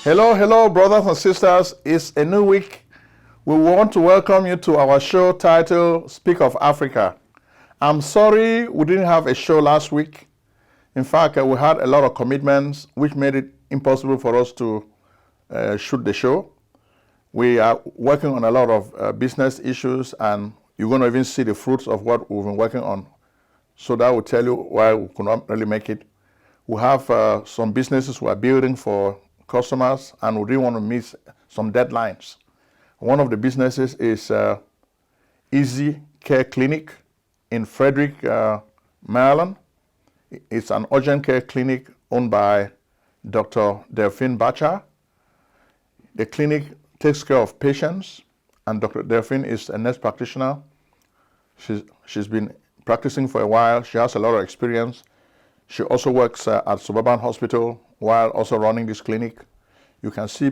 Hello, hello, brothers and sisters. It's a new week. We want to welcome you to our show titled Speak of Africa. I'm sorry we didn't have a show last week. In fact, we had a lot of commitments which made it impossible for us to shoot the show. We are working on a lot of business issues, and you're going to even see the fruits of what we've been working on. So that will tell you why we could not really make it. We have some businesses we are building for customers, and we didn't want to miss some deadlines. One of the businesses is Easy Care Clinic in Frederick, Maryland. It's an urgent care clinic owned by Dr. Delphine Bacha. The clinic takes care of patients, and Dr. Delphine is a nurse practitioner. She's been practicing for a while. She has a lot of experience. She also works at Suburban Hospital while also running this clinic. You can see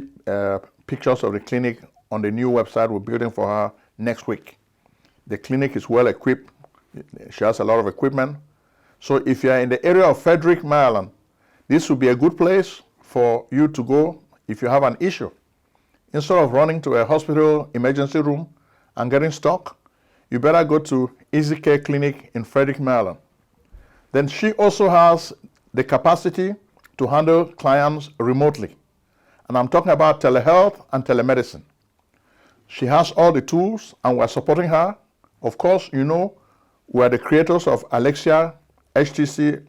pictures of the clinic on the new website we're building for her next week. The clinic is well equipped. She has a lot of equipment. So if you're in the area of Frederick, Maryland, this would be a good place for you to go if you have an issue. Instead of running to a hospital emergency room and getting stuck, you better go to Easy Care Clinic in Frederick, Maryland. Then she also has the capacity to handle clients remotely. And I'm talking about telehealth and telemedicine. She has all the tools, and we're supporting her. Of course, you know, we're the creators of Alexia HTC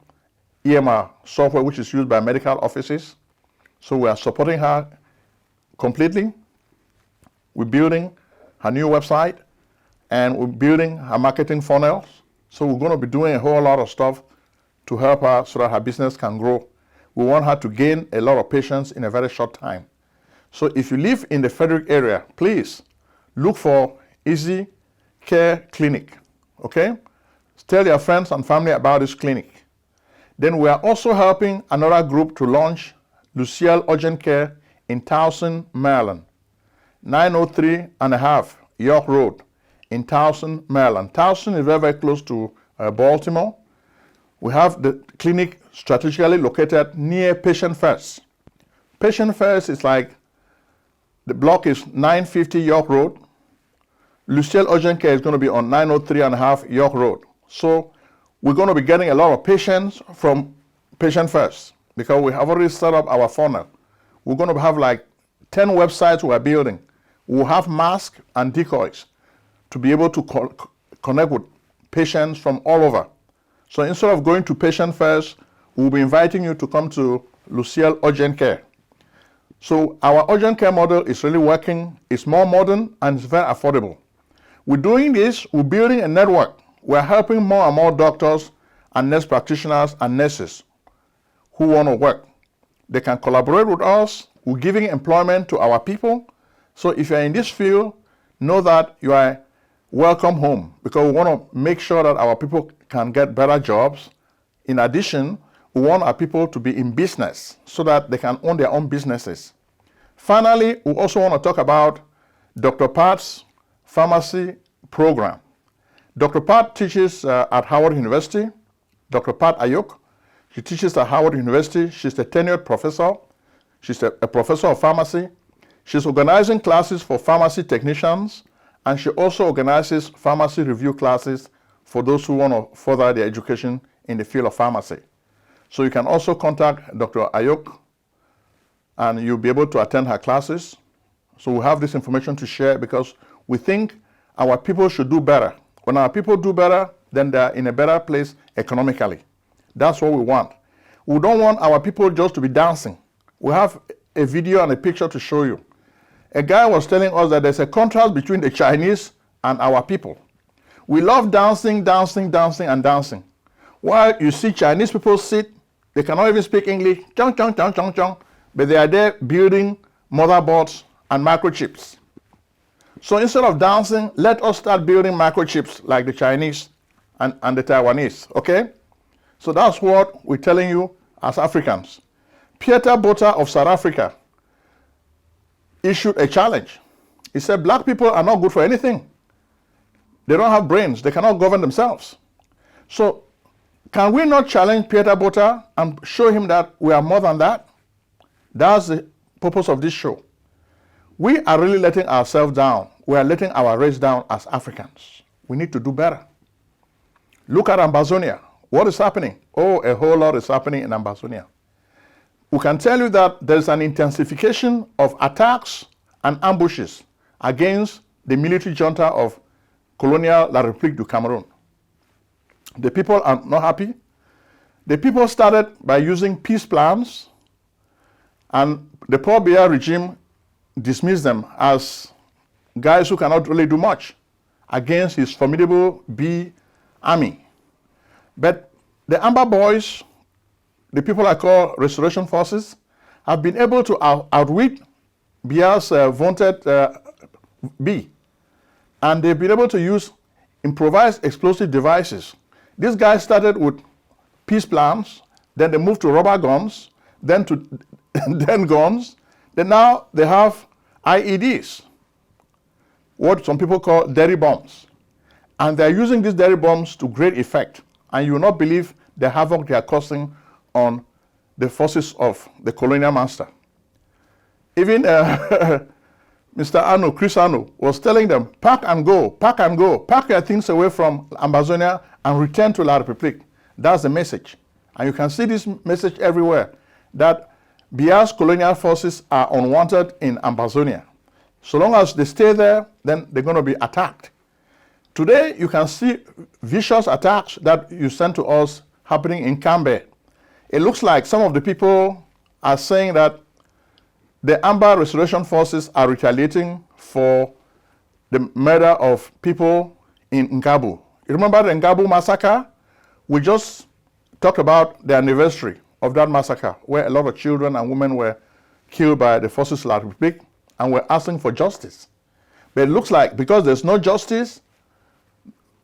EMR software, which is used by medical offices. So we are supporting her completely. We're building her new website, and we're building her marketing funnels. So we're going to be doing a whole lot of stuff to help her so that her business can grow. We want her to gain a lot of patients in a very short time. So if you live in the Frederick area, please look for Easy Care Clinic, okay? Tell your friends and family about this clinic. Then we are also helping another group to launch Lucille Urgent Care in Towson, Maryland. 903 and a half York Road in Towson, Maryland. Towson is very, very close to Baltimore. We have the clinic strategically located near Patient First. Patient First is like, the block is 950 York Road. Lucille Urgent Care is going to be on 903 and a half York Road. So we're going to be getting a lot of patients from Patient First because we have already set up our funnel. We're going to have like 10 websites we're building. We'll have masks and decoys to be able to connect with patients from all over. So instead of going to Patient First, we'll be inviting you to come to Lucille Urgent Care. So our urgent care model is really working. It's more modern and it's very affordable. We're doing this, we're building a network. We're helping more and more doctors and nurse practitioners and nurses who want to work. They can collaborate with us. We're giving employment to our people. So if you're in this field, know that you are welcome home, because we want to make sure that our people can get better jobs. In addition, we want our people to be in business so that they can own their own businesses. Finally, we also want to talk about Dr. Pat's pharmacy program. Dr. Pat teaches at Howard University. Dr. Pat Ayok, she teaches at Howard University. She's a tenured professor. She's a professor of pharmacy. She's organizing classes for pharmacy technicians, and she also organizes pharmacy review classes for those who want to further their education in the field of pharmacy. So you can also contact Dr. Ayok, and you'll be able to attend her classes. So we have this information to share because we think our people should do better. When our people do better, then they're in a better place economically. That's what we want. We don't want our people just to be dancing. We have a video and a picture to show you. A guy was telling us that there's a contrast between the Chinese and our people. We love dancing, dancing, dancing, and dancing. While you see Chinese people sit, they cannot even speak English, chong, chong, chong, chong, chong, but they are there building motherboards and microchips. So instead of dancing, let us start building microchips like the Chinese and the Taiwanese, okay? So that's what we're telling you as Africans. Pieter Botha of South Africa issued a challenge. He said, black people are not good for anything. They don't have brains. They cannot govern themselves. So can we not challenge Pieter Botha and show him that we are more than that? That's the purpose of this show. We are really letting ourselves down. We are letting our race down as Africans. We need to do better. Look at Ambazonia. What is happening? Oh, a whole lot is happening in Ambazonia. We can tell you that there's an intensification of attacks and ambushes against the military junta of Colonial La République du Cameroun. The people are not happy. The people started by using peace plans, and the Paul Biya regime dismissed them as guys who cannot really do much against his formidable B army. But the Amba boys, the people I call restoration forces, have been able to outwit Biya's vaunted B. And they've been able to use improvised explosive devices. These guys started with peace plans, then they moved to rubber guns, then to then guns, then now they have IEDs, what some people call dirty bombs. And they're using these dirty bombs to great effect. And you will not believe the havoc they are causing on the forces of the colonial master. Even Mr. Ano, Chris Ano, was telling them, pack and go, pack and go, pack your things away from Ambazonia and return to La République. That's the message. And you can see this message everywhere, that Biya's colonial forces are unwanted in Ambazonia. So long as they stay there, then they're going to be attacked. Today, you can see vicious attacks that you sent to us happening in Cambe. It looks like some of the people are saying that the Amba Restoration Forces are retaliating for the murder of people in Ngabu. You remember the Ngabu massacre? We just talked about the anniversary of that massacre, where a lot of children and women were killed by the forces of La République, and we're asking for justice. But it looks like because there's no justice,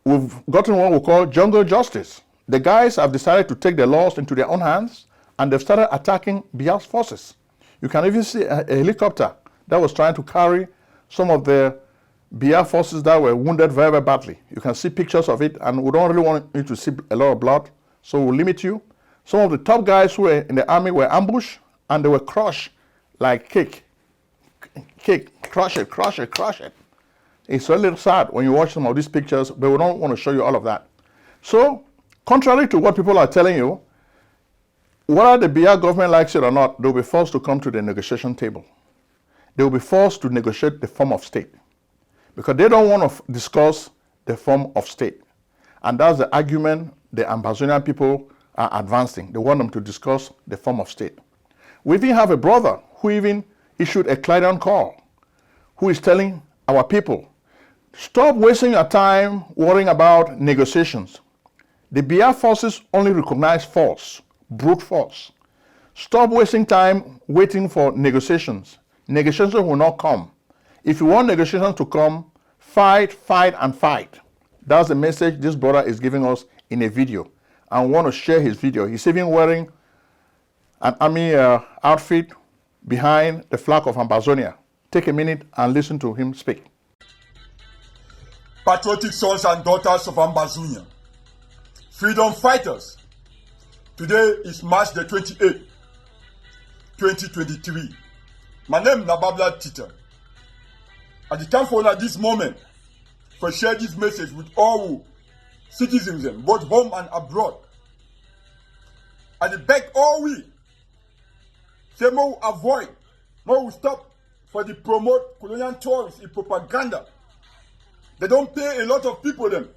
we've gotten what we call jungle justice. The guys have decided to take the laws into their own hands, and they've started attacking Biya's forces. You can even see a helicopter that was trying to carry some of the Biya forces that were wounded very, very badly. You can see pictures of it, and we don't really want you to see a lot of blood, so we'll limit you. Some of the top guys who were in the army were ambushed, and they were crushed like cake. Cake, crush it, crush it, crush it. It's a little sad when you watch some of these pictures, but we don't want to show you all of that. So, contrary to what people are telling you, whether the Biya government likes it or not, they'll be forced to come to the negotiation table. They will be forced to negotiate the form of state, because they don't want to discuss the form of state. And that's the argument the Ambazonian people are advancing. They want them to discuss the form of state. We even have a brother who even issued a clarion call, who is telling our people, stop wasting your time worrying about negotiations. The Biya forces only recognize force, brute force. Stop wasting time waiting for negotiations. Negotiations will not come. If you want negotiations to come, fight, fight, and fight. That's the message this brother is giving us in a video. I want to share his video. He's even wearing an army outfit behind the flag of Ambazonia. Take a minute and listen to him speak. Patriotic sons and daughters of Ambazonia, freedom fighters. Today is March the 28th, 2023. My name is Nababla Tita. At the time for this moment, for share this message with all citizens, both home and abroad. And I beg all we, say more avoid, more stop for the promote colonial tourists in propaganda. They don't pay a lot of people them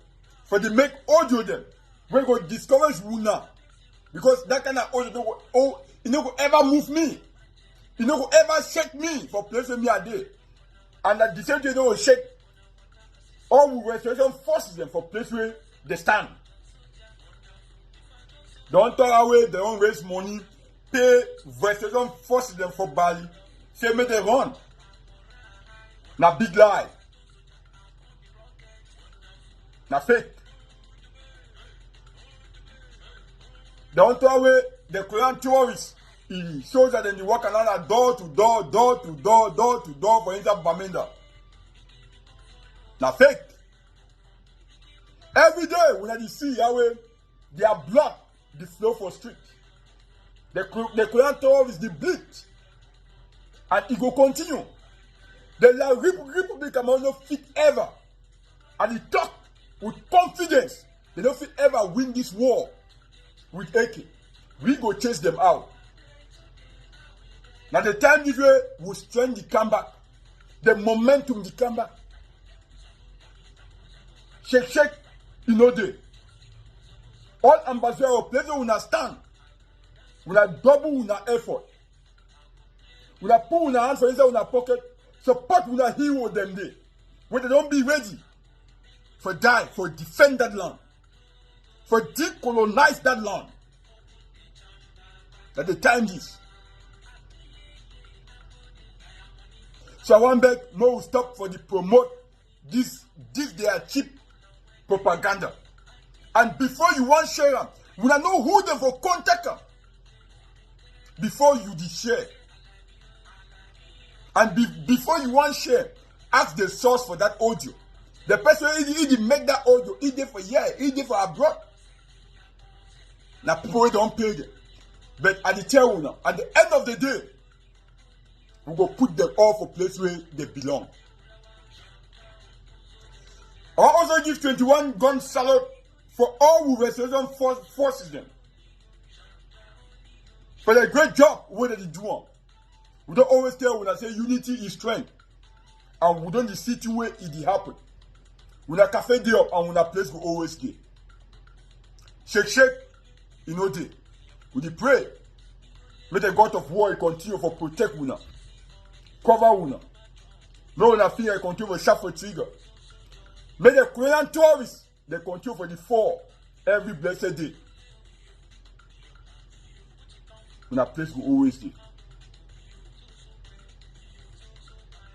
for the make audio them. When go discourage Wuna. Because that kind of audio, it no go ever move me. It no go ever shake me for place where me a day. And at the same time, they will shake all restoration forces them for place where they stand. Don't talk away, they don't raise money, pay restoration forces them for Bali. Say me they run. Na big lie. Na fake. Don't talk away, the Korean tourists. He shows that they walk around door to door, door to door, door to door for inside Bamenda. Now fake. Every day when I see Yahweh, they are blocked the flow for street. The Korean tourists, the bleach. And it will continue. The Republic Cameroon no fit ever, and they talk with confidence, they don't fit ever win this war with AK. We go chase them out. Now the time this way will strengthen the comeback, the momentum the comeback. Shake, you know they. All ambassadors will place on stand. We have double on effort. We have put on hands for inside on pocket. Support on hero them day. When they don't be ready for die, for defend that land, for decolonize that land. That the time is. So I want back no stop for the promote this their cheap propaganda. And before you want share them, we don't know who them for contact them. Before you share. And before you want share, ask the source for that audio. The person he make that audio, he did for here, he did for abroad. Now people don't pay them. But at the tail now, at the end of the day, we go put them all for place where they belong. I also give 21 gun salute for all who restoration forces them. For the great job what they do. We don't always tell when I say unity is strength. And we don't see the way it happen. When a cafe day up and when a place will always get. Shake, you know they. We pray. May the God of war continue for protect una. Cover una. May una fear continue for sharp for trigger. May the Korean tourists they continue for the fall every blessed day. When a place will always get.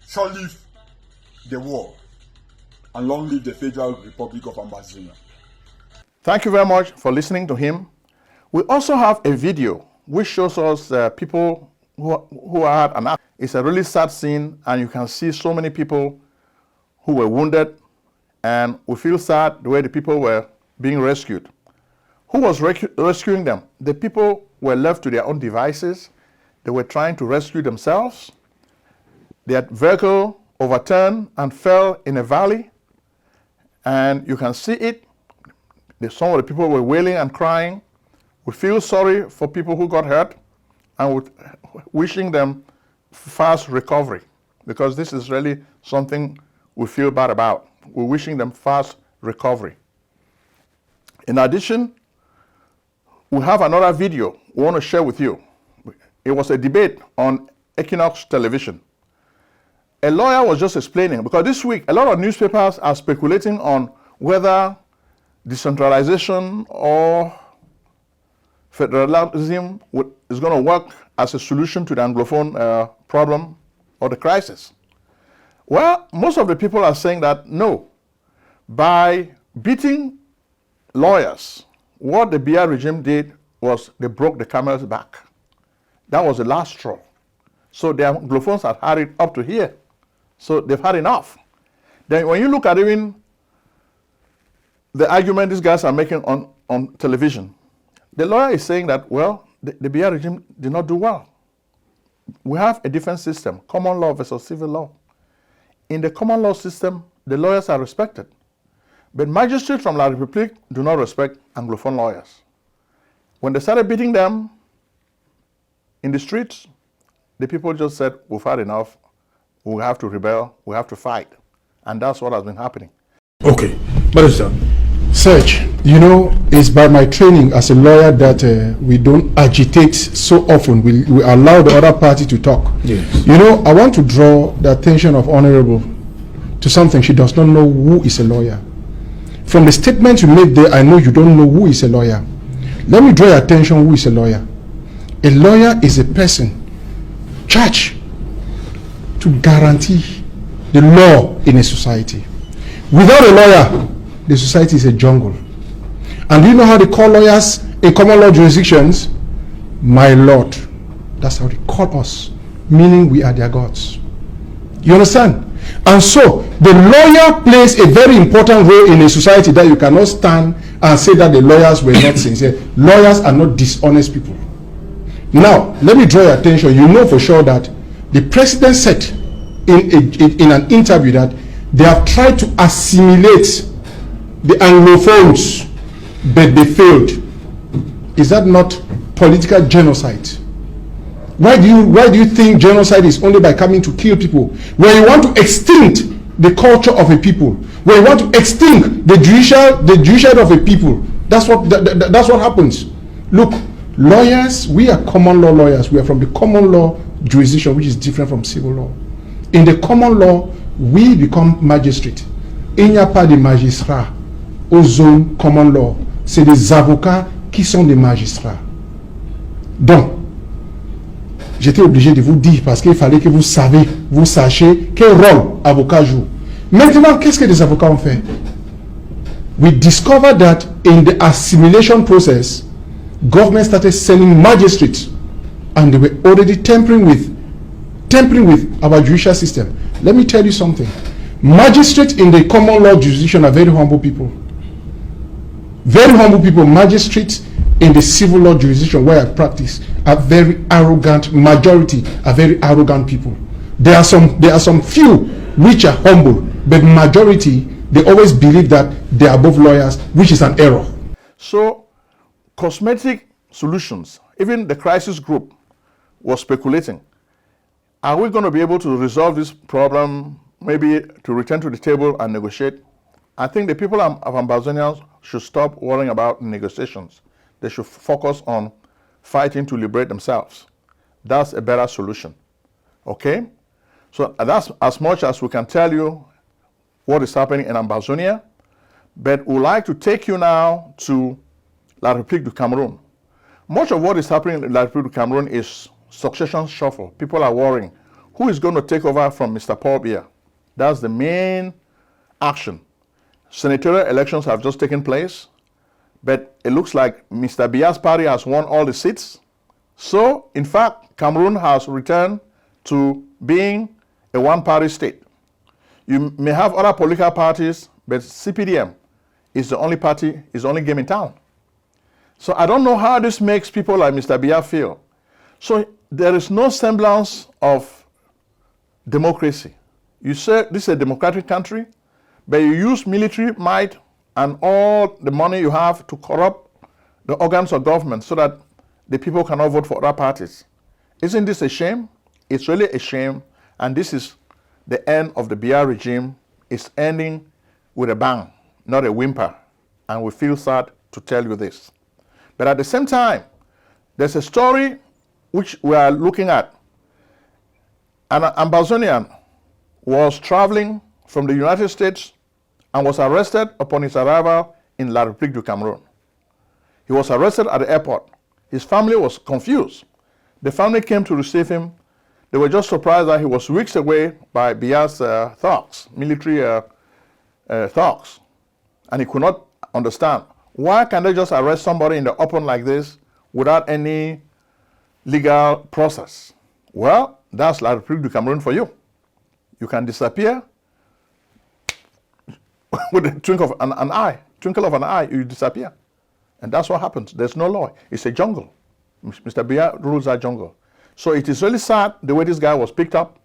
Shall live the war and long live the Federal Republic of Ambazonia. Thank you very much for listening to him. We also have a video which shows us people who had an accident. It's a really sad scene, and you can see so many people who were wounded, and we feel sad the way the people were being rescued. Who was rescuing them? The people were left to their own devices. They were trying to rescue themselves. Their vehicle overturned and fell in a valley, and you can see it. Some of the people were wailing and crying. We feel sorry for people who got hurt, and we're wishing them fast recovery, because this is really something we feel bad about. We're wishing them fast recovery. In addition, we have another video we want to share with you. It was a debate on Equinox television. A lawyer was just explaining, because this week a lot of newspapers are speculating on whether decentralization or federalism is going to work as a solution to the Anglophone problem or the crisis. Well, most of the people are saying that no. By beating lawyers, what the BR regime did was they broke the camel's back. That was the last straw. So the Anglophones had had it up to here. So they've had enough. Then when you look at even the argument these guys are making on television, the lawyer is saying that, well, the BR regime did not do well. We have a different system, common law versus civil law. In the common law system, the lawyers are respected. But magistrates from La République do not respect Anglophone lawyers. When they started beating them in the streets, the people just said, we've had enough. We have to rebel. We have to fight. And that's what has been happening. Okay, Barrister, Serge, you know, it's by my training as a lawyer that we don't agitate so often. We allow the other party to talk. Yes. You know, I want to draw the attention of Honorable to something. She does not know who is a lawyer. From the statement you made there, I know you don't know who is a lawyer. Let me draw your attention who is a lawyer. A lawyer is a person charged to guarantee the law in a society. Without a lawyer, the society is a jungle. And do you know how they call lawyers in common law jurisdictions? My lord. That's how they call us, meaning we are their gods. You understand? And so the lawyer plays a very important role in a society that you cannot stand and say that the lawyers were not sincere. Lawyers are not dishonest people. Now, let me draw your attention. You know for sure that The president said in an interview that they have tried to assimilate the Anglophones, but they failed. Is that not political genocide? Why do you think genocide is only by coming to kill people? When you want to extinct the culture of a people, when you want to extinct the judiciary of a people, that's what happens. Look, lawyers, we are common law lawyers. We are from the common law jurisdiction, which is different from civil law. In the common law, we become magistrate. Il n'y a pas de magistrats aux zones common law. C'est des avocats qui sont des magistrats. Donc, j'étais obligé de vous dire parce qu'il fallait que vous sachiez quel rôle avocat joue. Maintenant, qu'est-ce que les avocats ont fait? We discovered that in the assimilation process, government started sending magistrates, and they were already tampering with our judicial system. Let me tell you something. Magistrates in the common law jurisdiction are very humble people. Very humble people. Magistrates in the civil law jurisdiction where I practice are very arrogant. Majority are very arrogant people. There are some few which are humble, but majority, they always believe that they are above lawyers, which is an error. So, Cosmetic Solutions, even the crisis group was speculating, are we going to be able to resolve this problem, maybe to return to the table and negotiate? I think the people of Ambazonia should stop worrying about negotiations. They should focus on fighting to liberate themselves. That's a better solution. Okay? So that's as much as we can tell you what is happening in Ambazonia. But we'd like to take you now to La République du Cameroun. Much of what is happening in La République du Cameroun is succession shuffle. People are worrying. Who is going to take over from Mr. Paul Biya? That's the main action. Senatorial elections have just taken place, but it looks like Mr. Biya's party has won all the seats. So, in fact, Cameroon has returned to being a one-party state. You may have other political parties, but CPDM is the only party, is the only game in town. So I don't know how this makes people like Mr. Biya feel. So there is no semblance of democracy. You say this is a democratic country, but you use military might and all the money you have to corrupt the organs of government so that the people cannot vote for other parties. Isn't this a shame? It's really a shame, and this is the end of the Biya regime. It's ending with a bang, not a whimper, and we feel sad to tell you this. But at the same time, there's a story which we are looking at. An Ambazonian was traveling from the United States and was arrested upon his arrival in La République du Cameroun. He was arrested at the airport. His family was confused. The family came to receive him. They were just surprised that he was weeks away by Biya's thugs, military thugs. And he could not understand. Why can't they just arrest somebody in the open like this without any legal process? Well, that's La République du Cameroun for you. You can disappear with the twinkle of an eye, you disappear. And that's what happens. There's no law. It's a jungle. Mr. Biya rules our jungle. So it is really sad the way this guy was picked up.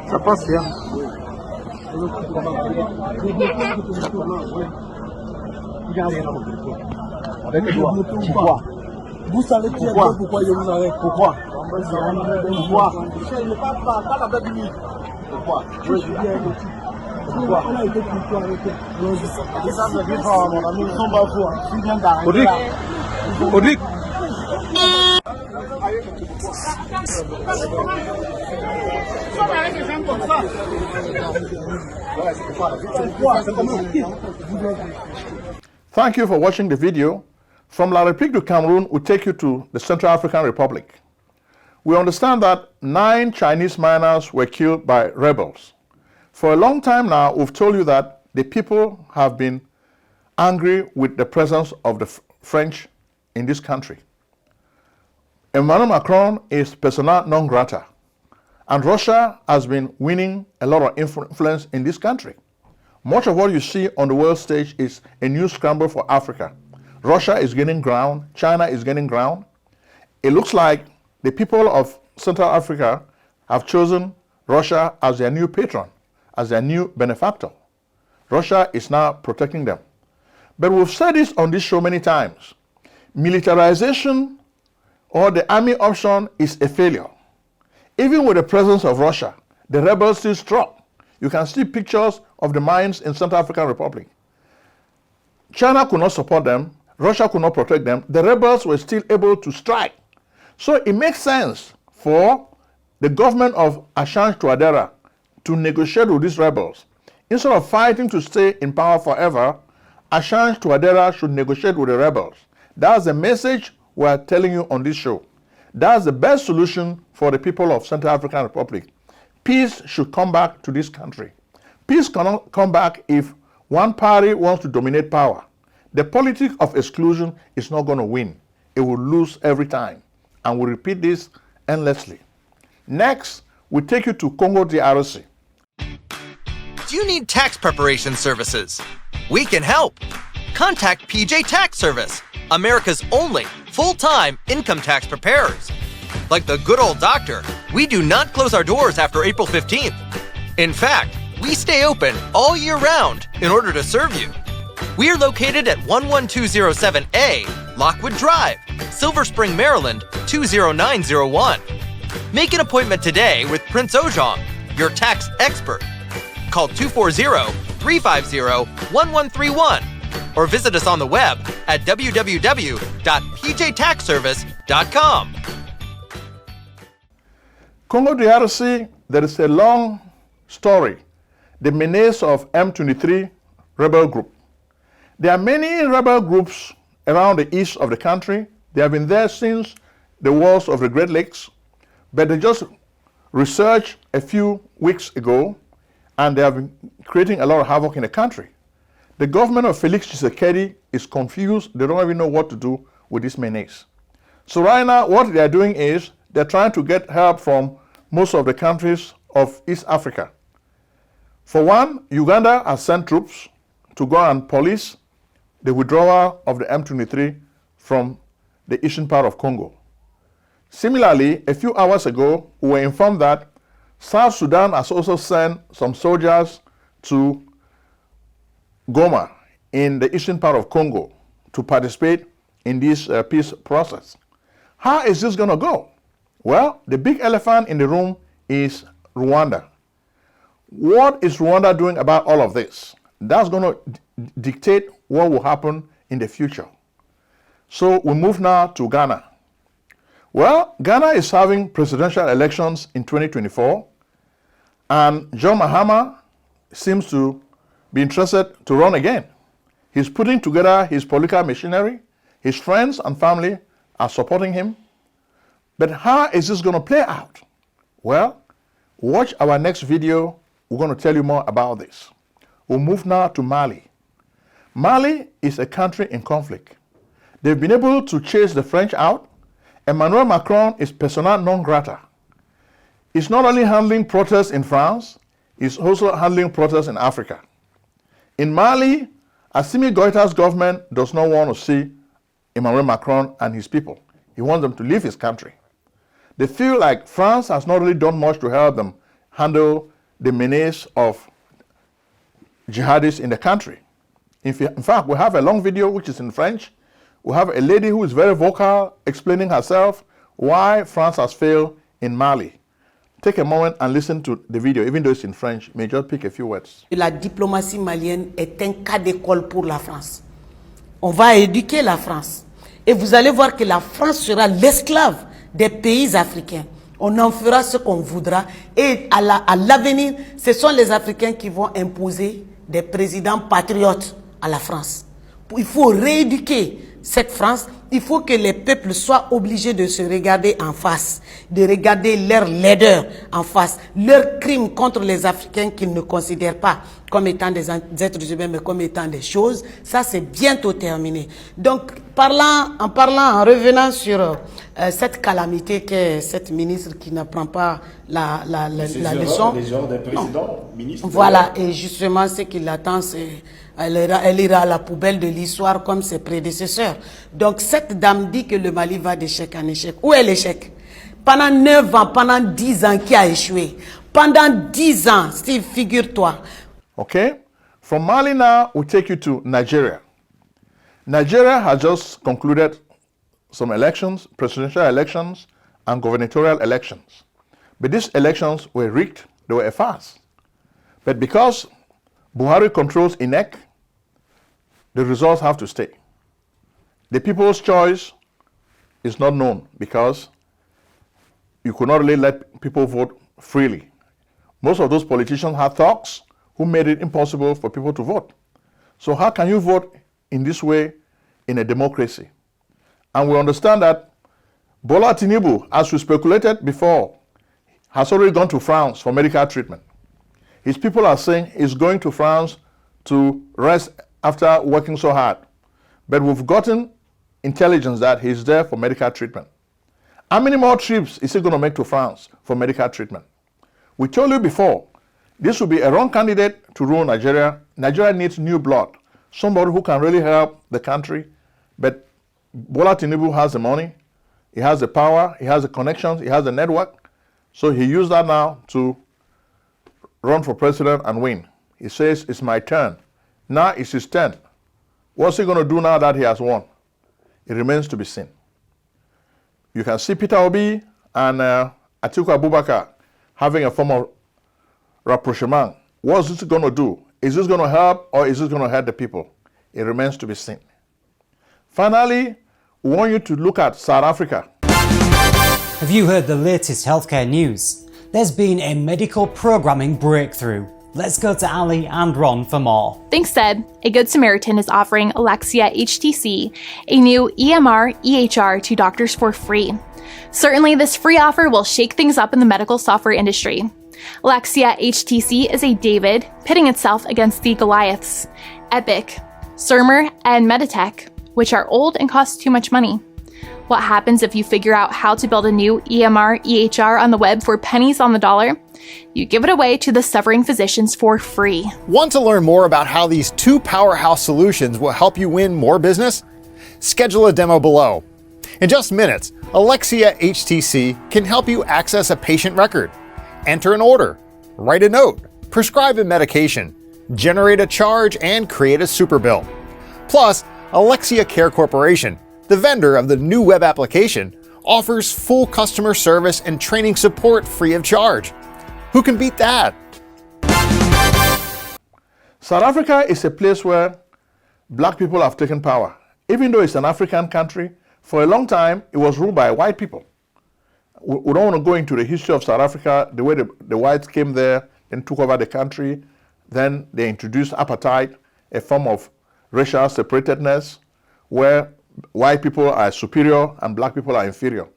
Ça passe bien. Avec le doigt. Pourquoi? Vous savez pourquoi je vous arrête? Pourquoi? Pourquoi? Je ne parle pas la bête nuit. Pourquoi? Pourquoi? On a été pourquoi avec eux. Ça veut dire mon ami, ils sont pas fous. Tu viens d'arrêter. Audric. Thank you for watching the video. From La République du Cameroon, we take you to the Central African Republic. We understand that 9 Chinese miners were killed by rebels. For a long time now, we've told you that the people have been angry with the presence of the French in this country. Emmanuel Macron is persona non grata, and Russia has been winning a lot of influence in this country. Much of what you see on the world stage is a new scramble for Africa. Russia is gaining ground, China is gaining ground. It looks like the people of Central Africa have chosen Russia as their new patron, as their new benefactor. Russia is now protecting them. But we've said this on this show many times. Militarization or the army option is a failure. Even with the presence of Russia, the rebels still struck. You can see pictures of the mines in Central African Republic. China could not support them. Russia could not protect them. The rebels were still able to strike. So it makes sense for the government of Assange Touadéra to negotiate with these rebels. Instead of fighting to stay in power forever, Assange Touadéra should negotiate with the rebels. That's the message we're telling you on this show. That's the best solution for the people of Central African Republic. Peace should come back to this country. Peace cannot come back if one party wants to dominate power. The politics of exclusion is not going to win. It will lose every time. And we'll repeat this endlessly. Next, we take you to Congo DRC. Do you need tax preparation services? We can help. Contact PJ Tax Service, America's only full-time income tax preparers. Like the good old doctor, we do not close our doors after April 15th. In fact, we stay open all year round in order to serve you. We are located at 11207A, Lockwood Drive, Silver Spring, Maryland, 20901. Make an appointment today with Prince Ojong, your tax expert. Call 240-350-1131 or visit us on the web at www.pjtaxservice.com. Congo DRC, there is a long story. The menace of M23 rebel group. There are many rebel groups around the east of the country. They have been there since the wars of the Great Lakes, but they just researched a few weeks ago, and they have been creating a lot of havoc in the country. The government of Felix Tshisekedi is confused. They don't even know what to do with this menace. So right now, what they are doing is they're trying to get help from most of the countries of East Africa. For one, Uganda has sent troops to go and police the withdrawal of the M23 from the eastern part of Congo. Similarly, a few hours ago, we were informed that South Sudan has also sent some soldiers to Goma in the eastern part of Congo to participate in this peace process. How is this going to go? Well, the big elephant in the room is Rwanda. What is Rwanda doing about all of this? That's going to dictate what will happen in the future. So we move now to Ghana. Well, Ghana is having presidential elections in 2024, and John Mahama seems to be interested to run again. He's putting together his political machinery. His friends and family are supporting him. But how is this going to play out? Well, watch our next video. We're going to tell you more about this. We'll move now to Mali. Mali is a country in conflict. They've been able to chase the French out. Emmanuel Macron is persona non grata. He's not only handling protests in France, he's also handling protests in Africa. In Mali, Assimi Goïta's government does not want to see Emmanuel Macron and his people. He wants them to leave his country. They feel like France has not really done much to help them handle the menace of jihadists in the country. In fact, we have a long video which is in French. We have a lady who is very vocal explaining herself why France has failed in Mali. Take a moment and listen to the video, even though it's in French. May just pick a few words. La diplomatie malienne est un cas d'école pour la France. On va éduquer la France. Et vous allez voir que la France sera l'esclave des pays africains. On en fera ce qu'on voudra. Et à l'avenir, ce sont les Africains qui vont imposer des présidents patriotes à la France. Il faut rééduquer cette France. Il faut que les peuples soient obligés de se regarder en face, de regarder leurs laideurs en face, leurs crimes contre les Africains qu'ils ne considèrent pas comme étant des êtres humains, mais comme étant des choses. Ça, c'est bientôt terminé. Donc, en revenant sur cette calamité qu'est cette ministre qui ne prend pas la leçon. Les erreurs des précédents ministres. Voilà, et justement, ce qui l'attend, c'est elle ira à la poubelle de l'histoire comme ses prédécesseurs. Donc, cette dame dit que le Mali va d'échec en échec. Où est l'échec? Pendant 9 ans, pendant 10 ans, qui a échoué? Pendant 10 ans, Steve, figure-toi. Okay? From Mali now, we take you to Nigeria. Nigeria has just concluded some elections, presidential elections, and gubernatorial elections. But these elections were rigged, they were a farce. But because Buhari controls INEC, the results have to stay. The people's choice is not known because you could not really let people vote freely. Most of those politicians had thugs who made it impossible for people to vote. So how can you vote in this way in a democracy? And we understand that Bola Tinubu, as we speculated before, has already gone to France for medical treatment. His people are saying he's going to France to rest after working so hard. But we've gotten intelligence that he's there for medical treatment. How many more trips is he going to make to France for medical treatment? We told you before, this will be a wrong candidate to rule Nigeria. Nigeria needs new blood, somebody who can really help the country. But Bola Tinubu has the money, he has the power, he has the connections, he has the network. So he used that now to run for president and win. He says, it's my turn. Now it's his turn. What's he going to do now that he has won? It remains to be seen. You can see Peter Obi and Atiku Abubakar having a form of rapprochement. What's this going to do? Is this going to help or is this going to hurt the people? It remains to be seen. Finally, we want you to look at South Africa. Have you heard the latest healthcare news? There's been a medical programming breakthrough. Let's go to Ali and Ron for more. Thanks, Seb. A Good Samaritan is offering Alexia HTC, a new EMR EHR, to doctors for free. Certainly, this free offer will shake things up in the medical software industry. Alexia HTC is a David pitting itself against the Goliaths, Epic, Cerner, and Meditech, which are old and cost too much money. What happens if you figure out how to build a new EMR EHR on the web for pennies on the dollar? You give it away to the suffering physicians for free. Want to learn more about how these two powerhouse solutions will help you win more business? Schedule a demo below. In just minutes, Alexia HTC can help you access a patient record, enter an order, write a note, prescribe a medication, generate a charge, and create a super bill. Plus, Alexia Care Corporation, the vendor of the new web application, offers full customer service and training support free of charge. Who can beat that? South Africa is a place where black people have taken power. Even though it's an African country, for a long time it was ruled by white people. We don't want to go into the history of South Africa, the way the whites came there and took over the country. Then they introduced apartheid, a form of racial separatedness, where white people are superior and black people are inferior.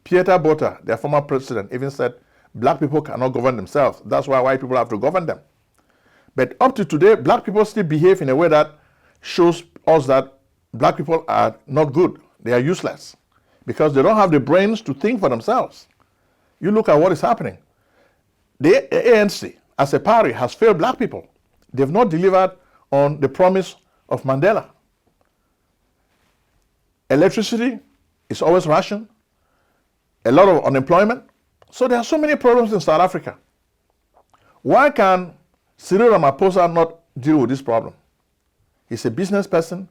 Pieter Botha, their former president, even said black people cannot govern themselves. That's why white people have to govern them. But up to today, black people still behave in a way that shows us that black people are not good. They are useless because they don't have the brains to think for themselves. You look at what is happening. The ANC, as a party, has failed black people. They've not delivered on the promise of Mandela. Electricity is always rationed, a lot of unemployment. So there are so many problems in South Africa. Why can Cyril Ramaphosa not deal with this problem? He's a business person,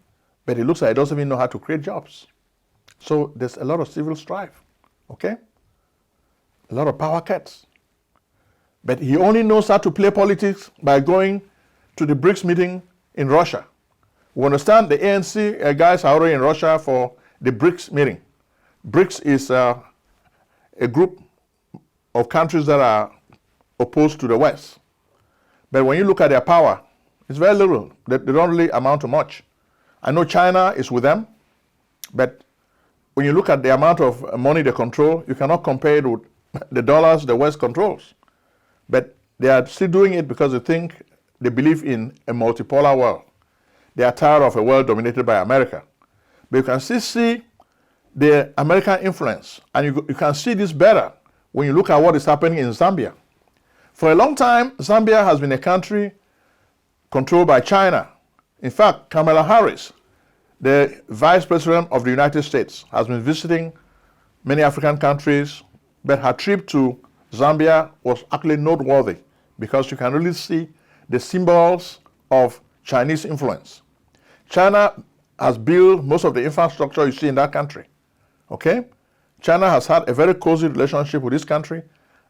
but he looks like he doesn't even know how to create jobs. So there's a lot of civil strife, okay? A lot of power cuts. But he only knows how to play politics by going to the BRICS meeting in Russia. We understand the ANC guys are already in Russia for the BRICS meeting. BRICS is a group of countries that are opposed to the West. But when you look at their power, it's very little. They don't really amount to much. I know China is with them, but when you look at the amount of money they control, you cannot compare it with the dollars the West controls. But they are still doing it because they believe in a multipolar world. They are tired of a world dominated by America. But you can still see the American influence, and you can see this better when you look at what is happening in Zambia. For a long time, Zambia has been a country controlled by China. In fact, Kamala Harris, the Vice President of the United States, has been visiting many African countries, but her trip to Zambia was actually noteworthy because you can really see the symbols of Chinese influence. China has built most of the infrastructure you see in that country. Okay? China has had a very cozy relationship with this country,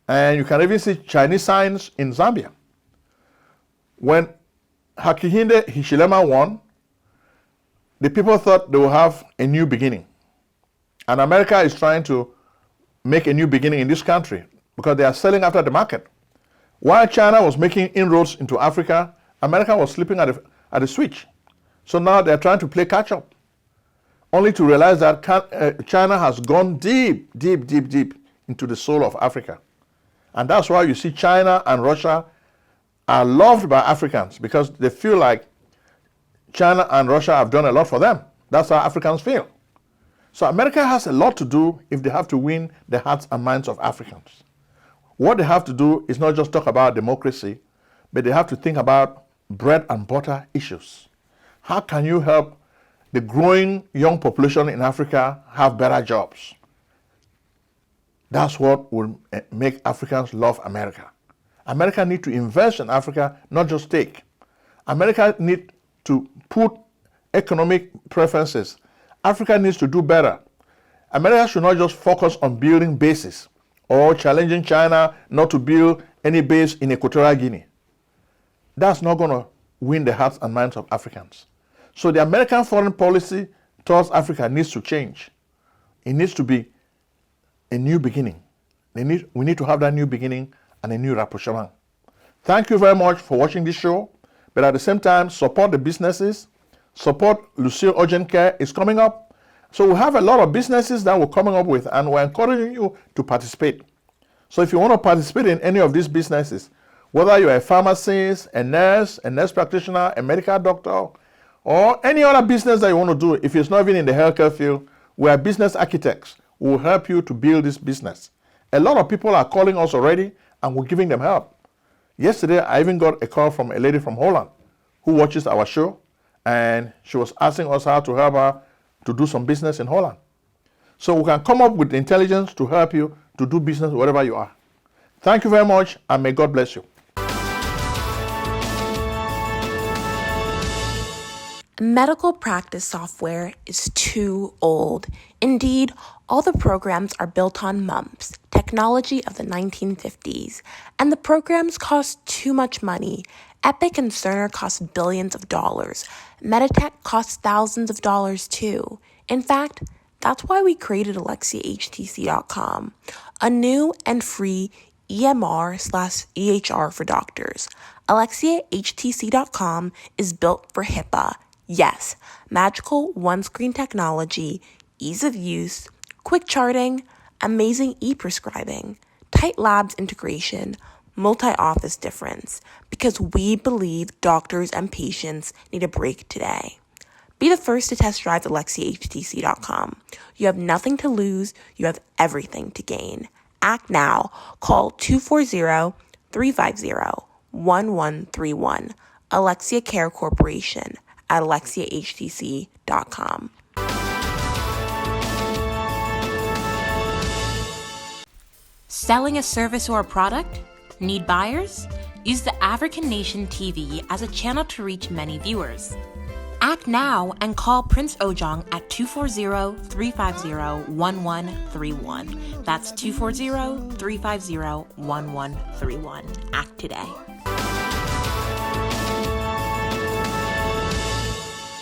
and you can even see Chinese signs in Zambia. When Hakainde Hichilema won, the people thought they would have a new beginning. And America is trying to make a new beginning in this country because they are selling after the market. While China was making inroads into Africa, America was slipping at the switch. So now they're trying to play catch up, only to realize that China has gone deep into the soul of Africa. And that's why you see China and Russia are loved by Africans, because they feel like China and Russia have done a lot for them. That's how Africans feel. So America has a lot to do if they have to win the hearts and minds of Africans. What they have to do is not just talk about democracy, but they have to think about bread and butter issues. How can you help the growing young population in Africa have better jobs? That's what will make Africans love America. America needs to invest in Africa, not just take. America needs to put economic preferences. Africa needs to do better. America should not just focus on building bases or challenging China not to build any base in Equatorial Guinea. That's not going to win the hearts and minds of Africans. So the American foreign policy towards Africa needs to change. It needs to be a new beginning. We need to have that new beginning and a new rapprochement. Thank you very much for watching this show, but at the same time, support the businesses. Support Lucille Urgent Care is coming up. So we have a lot of businesses that we're coming up with, and we're encouraging you to participate. So if you want to participate in any of these businesses, whether you're a pharmacist, a nurse practitioner, a medical doctor, or any other business that you want to do, if it's not even in the healthcare field, we are business architects. We will help you to build this business. A lot of people are calling us already, and we're giving them help. Yesterday, I even got a call from a lady from Holland who watches our show, and she was asking us how to help her to do some business in Holland. So we can come up with intelligence to help you to do business wherever you are. Thank you very much, and may God bless you. Medical practice software is too old. Indeed, all the programs are built on MUMPS, technology of the 1950s, and the programs cost too much money. Epic and Cerner cost billions of dollars. Meditech costs thousands of dollars too. In fact, that's why we created AlexiaHTC.com, a new and free EMR/EHR for doctors. AlexiaHTC.com is built for HIPAA. Yes, magical one-screen technology, ease of use, quick charting, amazing e-prescribing, tight labs integration, multi-office difference, because we believe doctors and patients need a break today. Be the first to test drive AlexiaHTC.com. You have nothing to lose, you have everything to gain. Act now. Call 240-350-1131. Alexia Care Corporation at AlexiaHTC.com. Selling a service or a product? Need buyers? Use the African Nation TV as a channel to reach many viewers. Act now and call Prince Ojong at 240-350-1131. That's 240-350-1131. Act today.